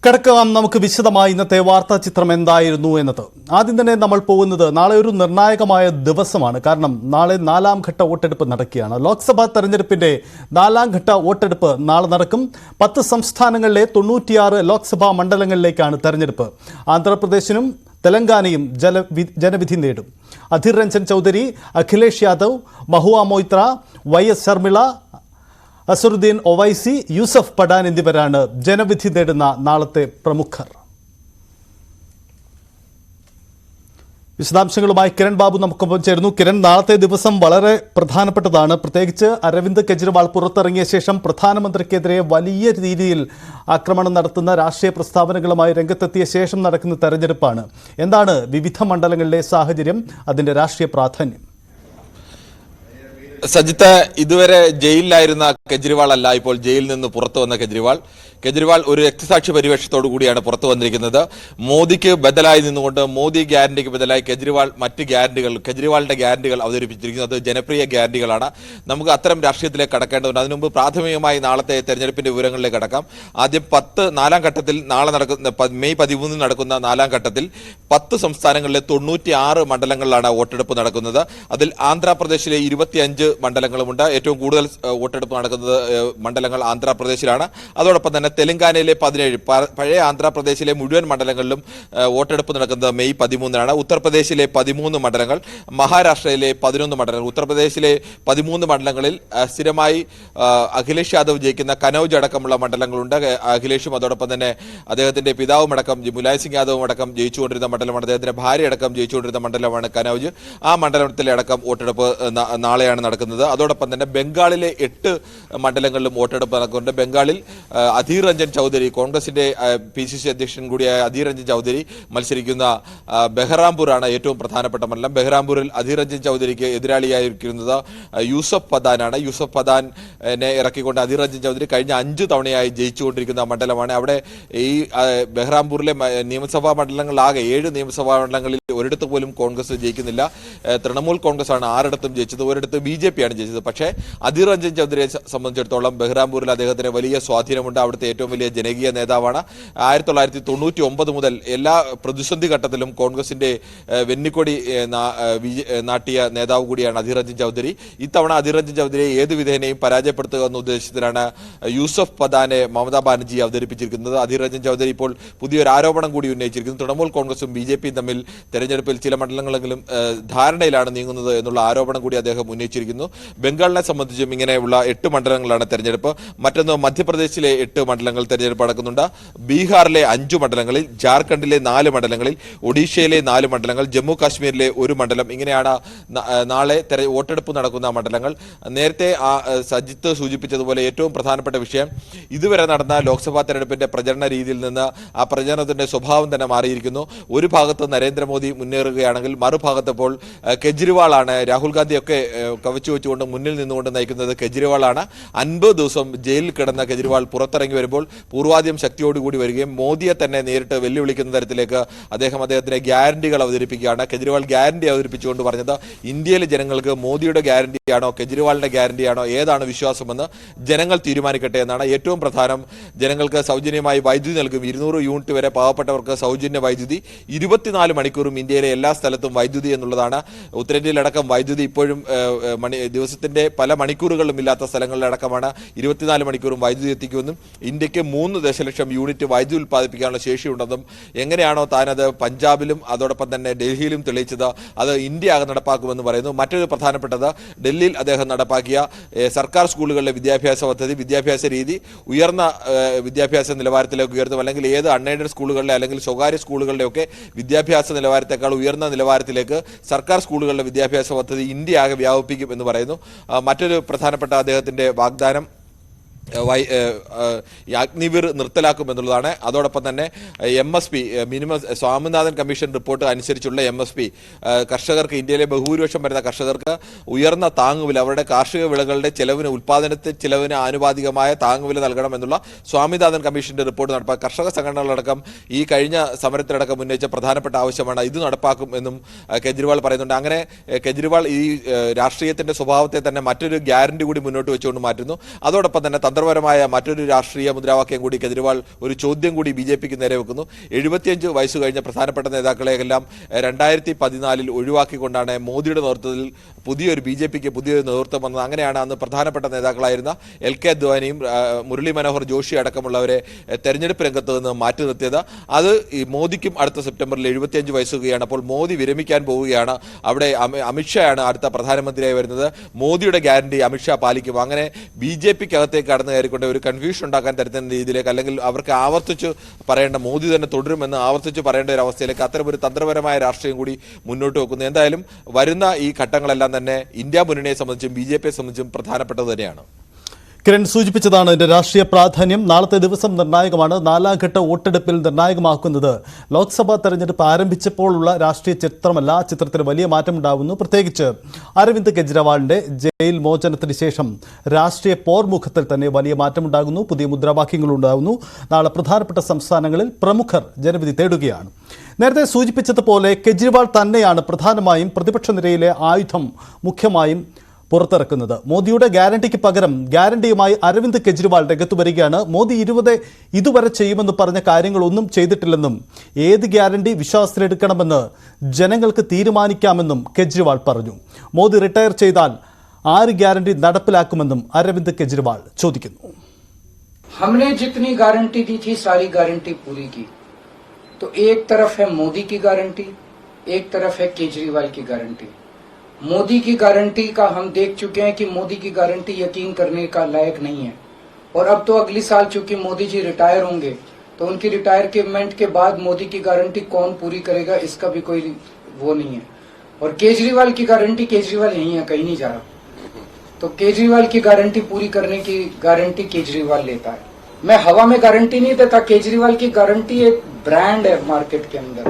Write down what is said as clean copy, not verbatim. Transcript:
കിടക്കാം നമുക്ക് വിശദമായി ഇന്നത്തെ വാർത്താ ചിത്രം എന്തായിരുന്നു എന്നത്. ആദ്യം തന്നെ നമ്മൾ പോകുന്നത് നാളെ ഒരു നിർണായകമായ ദിവസമാണ്. കാരണം നാളെ 4ാം ഘട്ട വോട്ടെടുപ്പ് നടക്കുകയാണ്. ലോക്സഭാ തെരഞ്ഞെടുപ്പിന്റെ 4ാം ഘട്ട വോട്ടെടുപ്പ് നാളെ നടക്കും. 10 സംസ്ഥാനങ്ങളിലെ 96 ലോക്സഭാ മണ്ഡലങ്ങളിലേക്കാണ് തെരഞ്ഞെടുപ്പ്. ആന്ധ്രാപ്രദേശിനും തെലങ്കാനയും ജനവിധി നേടും. അധീർ രഞ്ജൻ ചൗധരി, അഖിലേഷ് യാദവ്, മഹുവ മൊയ്ത്ര, YS ശർമിള, അസറുദ്ദീൻ ഒവൈസി, യൂസഫ് പഠാൻ എന്നിവരാണ് ജനവിധി നേടുന്ന നാളത്തെ പ്രമുഖർ. വിശദാംശങ്ങളുമായി കിരൺ ബാബു നമുക്കൊപ്പം ചേരുന്നു. കിരൺ, നാളത്തെ ദിവസം വളരെ പ്രധാനപ്പെട്ടതാണ്. പ്രത്യേകിച്ച് അരവിന്ദ് കെജ്രിവാൾ പുറത്തിറങ്ങിയ ശേഷം പ്രധാനമന്ത്രിക്കെതിരെ വലിയ രീതിയിൽ ആക്രമണം നടത്തുന്ന രാഷ്ട്രീയ പ്രസ്താവനകളുമായി രംഗത്തെത്തിയ ശേഷം നടക്കുന്ന തെരഞ്ഞെടുപ്പാണ്. എന്താണ് വിവിധ മണ്ഡലങ്ങളിലെ സാഹചര്യം, അതിന്റെ രാഷ്ട്രീയ പ്രാധാന്യം? സജിത്ത്, ഇതുവരെ ജയിലിലായിരുന്ന കെജ്രിവാൾ അല്ല ഇപ്പോൾ ജയിലിൽ നിന്ന് പുറത്തു വന്ന കെജ്രിവാൾ ഒരു രക്തസാക്ഷി പരിവേഷത്തോടു കൂടിയാണ് പുറത്തു വന്നിരിക്കുന്നത്. മോദിക്ക് ബദലായി നിന്നുകൊണ്ട്, മോദി ഗ്യാരണ്ടിക്ക് ബദലായി കെജ്രിവാളിന്റെ ഗ്യാരണ്ടികൾ അവതരിപ്പിച്ചിരിക്കുന്നത് ജനപ്രിയ ഗ്യാരണ്ടികളാണ്. നമുക്ക് അത്തരം രാഷ്ട്രീയത്തിലേക്ക് കടക്കേണ്ടതുണ്ട്. അതിനുമുമ്പ് പ്രാഥമികമായി നാളത്തെ തെരഞ്ഞെടുപ്പിന്റെ വിവരങ്ങളിലേക്ക് കടക്കാം. ആദ്യം 4ാം ഘട്ടത്തിൽ നാളെ നടക്കുന്ന മെയ് 13 നടക്കുന്ന 4ാം ഘട്ടത്തിൽ 10 സംസ്ഥാനങ്ങളിലെ 96 മണ്ഡലങ്ങളിലാണ് വോട്ടെടുപ്പ് നടക്കുന്നത്. അതിൽ ആന്ധ്രാപ്രദേശിലെ 25 മണ്ഡലങ്ങളുമുണ്ട്. ഏറ്റവും കൂടുതൽ വോട്ടെടുപ്പ് നടക്കുന്നത് മണ്ഡലങ്ങൾ ആന്ധ്രാപ്രദേശിലാണ്. അതോടൊപ്പം തന്നെ തെലങ്കാനയിലെ 17, പഴയ ആന്ധ്രാപ്രദേശിലെ മുഴുവൻ മണ്ഡലങ്ങളിലും വോട്ടെടുപ്പ് നടക്കുന്നത് മെയ് 13 ഉത്തർപ്രദേശിലെ 13 മണ്ഡലങ്ങൾ, മഹാരാഷ്ട്രയിലെ 11 മണ്ഡലങ്ങൾ. ഉത്തർപ്രദേശിലെ 13 മണ്ഡലങ്ങളിൽ സ്ഥിരമായി അഖിലേഷ് യാദവ് ജയിക്കുന്ന കനൌജ് അടക്കമുള്ള മണ്ഡലങ്ങളുണ്ട്. അഖിലേഷും അതോടൊപ്പം തന്നെ അദ്ദേഹത്തിന്റെ പിതാവും അടക്കം മുലായം സിംഗ് യാദവും അടക്കം ജയിച്ചുകൊണ്ടിരുന്ന മണ്ഡലമാണ്. അദ്ദേഹത്തിന്റെ ഭാര്യ അടക്കം ജയിച്ചുകൊണ്ടിരുന്ന മണ്ഡലമാണ് കനൌജ്. ആ മണ്ഡലത്തിലെ അടക്കം വോട്ടെടുപ്പ് നാളെയാണ് നടക്കുന്നത്. അതോടൊപ്പം തന്നെ ബംഗാളിലെ 8 മണ്ഡലങ്ങളിലും വോട്ടെടുപ്പ് നടക്കുന്നുണ്ട്. ബംഗാളിൽ അധീർ രഞ്ജൻ ചൗധരി, കോൺഗ്രസിന്റെ PCC അധ്യക്ഷൻ കൂടിയായ അധീർ രഞ്ജൻ ചൗധരി മത്സരിക്കുന്ന ബെഹ്റാംപൂരാണ് ഏറ്റവും പ്രധാനപ്പെട്ട മണ്ഡലം. ബെഹ്റാംപൂരിൽ അധീർ രഞ്ജൻ ചൗധരിക്ക് എതിരാളിയായിരിക്കുന്നത് യൂസഫ് പദാനാണ്. യൂസഫ് പദാനെ ഇറക്കിക്കൊണ്ട് അധീർ രഞ്ജൻ ചൗധരി കഴിഞ്ഞ 5 തവണയായി ജയിച്ചുകൊണ്ടിരിക്കുന്ന മണ്ഡലമാണ്. അവിടെ ഈ ബെഹ്റാംപൂരിലെ നിയമസഭാ മണ്ഡലങ്ങളിലാകെ 7 നിയമസഭാ മണ്ഡലങ്ങളിൽ ഒരിടത്ത് പോലും കോൺഗ്രസ് ജയിക്കുന്നില്ല. തൃണമൂൽ കോൺഗ്രസ് ആണ് 6 ജയിച്ചത്, ഒരിടത്ത് BJP ആണ് ജയിച്ചത്. പക്ഷേ അധീർ രഞ്ജൻ ചൗധരിയെ സംബന്ധിച്ചിടത്തോളം ബെഹ്റാംപൂരിൽ അദ്ദേഹത്തിന് വലിയ സ്വാധീനമുണ്ട്. അവിടുത്തെ ഏറ്റവും വലിയ ജനകീയ നേതാവാണ്. 1999 മുതൽ എല്ലാ പ്രതിസന്ധി ഘട്ടത്തിലും കോൺഗ്രസിന്റെ വെന്നിക്കൊടി നാട്ടിയ നേതാവ് കൂടിയാണ് അധീർ രഞ്ജൻ ചൗധരി. ഇത്തവണ അധീർ രഞ്ജൻ ചൗധരിയെ ഏത് വിധേനയും പരാജയപ്പെടുത്തുക എന്ന ഉദ്ദേശത്തിലാണ് യൂസഫ് പദാനെ മമതാ ബാനർജി അവതരിപ്പിച്ചിരിക്കുന്നത്. അധീർ രഞ്ജൻ ചൗധരി ഇപ്പോൾ പുതിയൊരു ആരോപണം കൂടി ഉന്നയിച്ചിരിക്കുന്നു. തൃണമൂൽ കോൺഗ്രസും BJPയും തമ്മിൽ തെരഞ്ഞെടുപ്പിൽ ചില മണ്ഡലങ്ങളെങ്കിലും ധാരണയിലാണ് നീങ്ങുന്നത് എന്നുള്ള ആരോപണം കൂടി അദ്ദേഹം ഉന്നയിച്ചിരിക്കുന്നു. ബംഗാളിനെ സംബന്ധിച്ചും ഇങ്ങനെയുള്ള 8 മണ്ഡലങ്ങളാണ് തെരഞ്ഞെടുപ്പ്. മറ്റൊന്ന് മധ്യപ്രദേശിലെ 8 മണ്ഡലങ്ങൾ തെരഞ്ഞെടുപ്പ് നടക്കുന്നുണ്ട്. ബീഹാറിലെ 5 മണ്ഡലങ്ങളിൽ, ജാർഖണ്ഡിലെ 4 മണ്ഡലങ്ങളിൽ, ഒഡീഷയിലെ 4 മണ്ഡലങ്ങൾ, ജമ്മു കാശ്മീരിലെ 1 മണ്ഡലം. ഇങ്ങനെയാണ് നാളെ വോട്ടെടുപ്പ് നടക്കുന്ന മണ്ഡലങ്ങൾ. നേരത്തെ സജിത്ത് സൂചിപ്പിച്ചതുപോലെ ഏറ്റവും പ്രധാനപ്പെട്ട വിഷയം, ഇതുവരെ നടന്ന ലോക്സഭാ തെരഞ്ഞെടുപ്പിന്റെ പ്രചരണ രീതിയിൽ നിന്ന് ആ പ്രചരണത്തിന്റെ സ്വഭാവം തന്നെ മാറിയിരിക്കുന്നു. ഒരു ഭാഗത്ത് നരേന്ദ്രമോദി മുന്നേറുകയാണെങ്കിൽ മറുഭാഗത്ത് ഇപ്പോൾ കെജ്രിവാളാണ്. രാഹുൽ ഗാന്ധിയൊക്കെ കവച്ചു വെച്ചുകൊണ്ട് മുന്നിൽ നിന്നുകൊണ്ട് നയിക്കുന്നത് കെജ്രിവാളാണ്. 50 ദിവസം ജയിലിൽ കിടന്ന കെജ്രിവാൾ പുറത്തിറങ്ങി വരുമ്പോൾ പൂർവാധികം ശക്തിയോടുകൂടി വരികയും മോദിയെ തന്നെ നേരിട്ട് വെല്ലുവിളിക്കുന്ന തരത്തിലേക്ക് അദ്ദേഹത്തിന്റെ ഗ്യാരണ്ടികൾ അവതരിപ്പിക്കുകയാണ്. കെജ്രിവാൾ ഗ്യാരണ്ടി അവതരിപ്പിച്ചുകൊണ്ട് പറഞ്ഞത്, ഇന്ത്യയിലെ ജനങ്ങൾക്ക് മോദിയുടെ ഗ്യാരണ്ടിയാണോ കെജ്രിവാളിന്റെ ഗ്യാരണ്ടിയാണോ ഏതാണ് വിശ്വാസമെന്ന് ജനങ്ങൾ തീരുമാനിക്കട്ടെ എന്നാണ്. ഏറ്റവും പ്രധാനം, ജനങ്ങൾക്ക് സൗജന്യമായി വൈദ്യുതി നൽകും. 200 യൂണിറ്റ് വരെ പാവപ്പെട്ടവർക്ക് സൗജന്യ വൈദ്യുതി. 24 മണിക്കൂറും ഇന്ത്യയിലെ എല്ലാ സ്ഥലത്തും വൈദ്യുതി എന്നുള്ളതാണ്. ഉത്തരേന്ത്യയിലടക്കം വൈദ്യുതി ഇപ്പോഴും ദിവസത്തിന്റെ പല മണിക്കൂറുകളിലും ഇല്ലാത്ത സ്ഥലങ്ങളിലടക്കമാണ് 24 മണിക്കൂറും വൈദ്യുതി എത്തിക്കുമെന്നും ഇന്ത്യക്ക് 3 ദശലക്ഷം യൂണിറ്റ് വൈദ്യുതി ഉൽപ്പാദിപ്പിക്കാനുള്ള ശേഷിയുണ്ടെന്നും എങ്ങനെയാണോ താനത് പഞ്ചാബിലും അതോടൊപ്പം തന്നെ ഡൽഹിയിലും തെളിയിച്ചത്, അത് ഇന്ത്യ ആകെ നടപ്പാക്കുമെന്ന് പറയുന്നു. മറ്റൊരു പ്രധാനപ്പെട്ടത്, ഡൽഹിയിൽ അദ്ദേഹം നടപ്പാക്കിയ സർക്കാർ സ്കൂളുകളിലെ വിദ്യാഭ്യാസ പദ്ധതി, വിദ്യാഭ്യാസ രീതി ഉയർന്ന വിദ്യാഭ്യാസ നിലവാരത്തിലേക്ക് ഉയർത്തും. അല്ലെങ്കിൽ ഏത് അൺഎയ്ഡഡ് സ്കൂളുകളിലെ അല്ലെങ്കിൽ സ്വകാര്യ സ്കൂളുകളുടെയൊക്കെ വിദ്യാഭ്യാസ നിലവാരത്തെക്കാൾ ഉയർന്ന നിലവാരത്തിലേക്ക് സർക്കാർ സ്കൂളുകളുടെ വിദ്യാഭ്യാസ പദ്ധതി ഇന്ത്യ ആകെ വ്യാപിപ്പിക്കും എന്ന് പറയുന്നു. മറ്റൊരു പ്രധാനപ്പെട്ട അദ്ദേഹത്തിന്റെ വാഗ്ദാനം അഗ്നിവീർ നിർത്തലാക്കുമെന്നുള്ളതാണ്. അതോടൊപ്പം തന്നെ MSP, minimum Swaminathan commission report അനുസരിച്ചുള്ള MSP കർഷകർക്ക്, ഇന്ത്യയിലെ ബഹുഭൂരിപക്ഷം വരുന്ന കർഷകർക്ക് ഉയർന്ന താങ്ങുവില, അവരുടെ കാർഷിക വിളകളുടെ ചെലവിന്, ഉൽപ്പാദനത്തെ ചെലവിന് ആനുപാതികമായ താങ്ങുവില നൽകണമെന്നുള്ള സ്വാമിനാഥൻ കമ്മീഷന്റെ റിപ്പോർട്ട് നടപ്പാക്കും. കർഷക സംഘടനകളടക്കം ഈ കഴിഞ്ഞ സമരത്തിലടക്കം ഉന്നയിച്ച പ്രധാനപ്പെട്ട ആവശ്യമാണ്. ഇത് നടപ്പാക്കും എന്നും കെജ്രിവാൾ പറയുന്നുണ്ട്. അങ്ങനെ കെജ്രിവാൾ ഈ രാഷ്ട്രീയത്തിന്റെ സ്വഭാവത്തെ തന്നെ മറ്റൊരു ഗ്യാരണ്ടി കൂടി മുന്നോട്ട് വെച്ചുകൊണ്ട് മാറ്റുന്നു. അതോടൊപ്പം തന്നെ തന്ത്രപരമായ മറ്റൊരു രാഷ്ട്രീയ മുദ്രാവാക്യം കൂടി കെജ്രിവാൾ, ഒരു ചോദ്യം കൂടി BJPക്ക് നേരെ വെക്കുന്നു. 75 വയസ്സ് കഴിഞ്ഞ പ്രധാനപ്പെട്ട നേതാക്കളെയെല്ലാം 2014 ഒഴിവാക്കിക്കൊണ്ടാണ് മോദിയുടെ നേതൃത്വത്തിൽ പുതിയൊരു BJPക്ക് പുതിയൊരു നേതൃത്വം വന്നത്. അങ്ങനെയാണ് അന്ന് പ്രധാനപ്പെട്ട നേതാക്കളായിരുന്ന LK അദ്വാനിയും മുരളി മനോഹർ ജോഷി അടക്കമുള്ളവരെ തെരഞ്ഞെടുപ്പ് രംഗത്ത് നിന്ന് മാറ്റി നിർത്തിയത്. അത് ഈ മോദിക്കും അടുത്ത സെപ്റ്റംബറിൽ 75 വയസ്സുകയാണ്. അപ്പോൾ മോദി വിരമിക്കാൻ പോവുകയാണ്. അവിടെ അമിത്ഷായാണ് അടുത്ത പ്രധാനമന്ത്രിയായി വരുന്നത്. മോദിയുടെ ഗ്യാരണ്ടി അമിത്ഷാ പാലിക്കും. അങ്ങനെ BJPക്കകത്തേക്ക് കടന്നു കയറിക്കൊണ്ട് ഒരു കൺഫ്യൂഷൻ ഉണ്ടാക്കാൻ തരുന്ന രീതിയിലേക്ക്, അല്ലെങ്കിൽ അവർക്ക് ആവർത്തിച്ച് പറയേണ്ട മോദി തന്നെ തുടരുമെന്ന് ആവർത്തിച്ച് പറയേണ്ട ഒരു അവസ്ഥയിലേക്ക് അത്തരമൊരു തന്ത്രപരമായ രാഷ്ട്രീയം കൂടി മുന്നോട്ട് വെക്കുന്നു. എന്തായാലും വരുന്ന ഈ ഘട്ടങ്ങളെല്ലാം തന്നെ ഇന്ത്യ മുന്നണിയെ സംബന്ധിച്ചും BJPയെ സംബന്ധിച്ചും പ്രധാനപ്പെട്ടത് തന്നെയാണ്. കിരൺ സൂചിപ്പിച്ചതാണ് ഇതിന്റെ രാഷ്ട്രീയ പ്രാധാന്യം. നാളത്തെ ദിവസം നിർണായകമാണ്. 4ാം ഘട്ട വോട്ടെടുപ്പിൽ നിർണായകമാക്കുന്നത് ലോക്സഭാ തെരഞ്ഞെടുപ്പ് ആരംഭിച്ചപ്പോഴുള്ള രാഷ്ട്രീയ ചിത്രമല്ല. ആ ചിത്രത്തിന് വലിയ മാറ്റമുണ്ടാകുന്നു. പ്രത്യേകിച്ച് അരവിന്ദ് കെജ്രിവാളിന്റെ ജയിൽ മോചനത്തിന് ശേഷം രാഷ്ട്രീയ പോർമുഖത്തിൽ തന്നെ വലിയ മാറ്റമുണ്ടാകുന്നു. പുതിയ മുദ്രാവാക്യങ്ങളുണ്ടാകുന്നു. നാളെ പ്രധാനപ്പെട്ട സംസ്ഥാനങ്ങളിൽ പ്രമുഖർ ജനവിധി തേടുകയാണ്. നേരത്തെ സൂചിപ്പിച്ചതുപോലെ കെജ്രിവാൾ തന്നെയാണ് പ്രധാനമായും പ്രതിപക്ഷ നിരയിലെ ആയുധം മുഖ്യമായും പുറത്തിറക്കുന്നത്. മോദിയുടെ ഗ്യാരണ്ടിക്ക് പകരം ഗ്യാരണ്ടിയുമായി അരവിന്ദ് കെജ്രിവാൾ രംഗത്ത് വരികയാണ്. മോദി ഇതുവരെ ചെയ്യുമെന്ന് പറഞ്ഞ കാര്യങ്ങളൊന്നും ചെയ്തിട്ടില്ലെന്നും ഏത് ഗ്യാരണ്ടി വിശ്വാസത്തിലെടുക്കണമെന്ന് ജനങ്ങൾക്ക് തീരുമാനിക്കാമെന്നും കെജ്രിവാൾ പറഞ്ഞു. മോദി റിട്ടയർ ചെയ്താൽ ആര് ഗ്യാരണ്ടി നടപ്പിലാക്കുമെന്നും അരവിന്ദ് കെജ്രിവാൾ ചോദിക്കുന്നു. हमने जितनी गारंटी दी थी सारी गारंटी पूरी की. तो एक तरफ है मोदी की गारंटी, एक तरफ है केजरीवाल की गारंटी. मोदी की गारंटी का हम देख चुके हैं कि मोदी की गारंटी यकीन करने का लायक नहीं है. और अब तो अगली साल चूंकि मोदी जी रिटायर होंगे तो उनकी रिटायरमेंट के बाद मोदी की गारंटी कौन पूरी करेगा इसका भी कोई वो नहीं है. और केजरीवाल की गारंटी, केजरीवाल यही है, कहीं नहीं जा रहा. तो केजरीवाल की गारंटी पूरी करने की गारंटी केजरीवाल लेता है. मैं हवा में गारंटी नहीं देता. केजरीवाल की गारंटी एक ब्रांड है मार्केट के अंदर.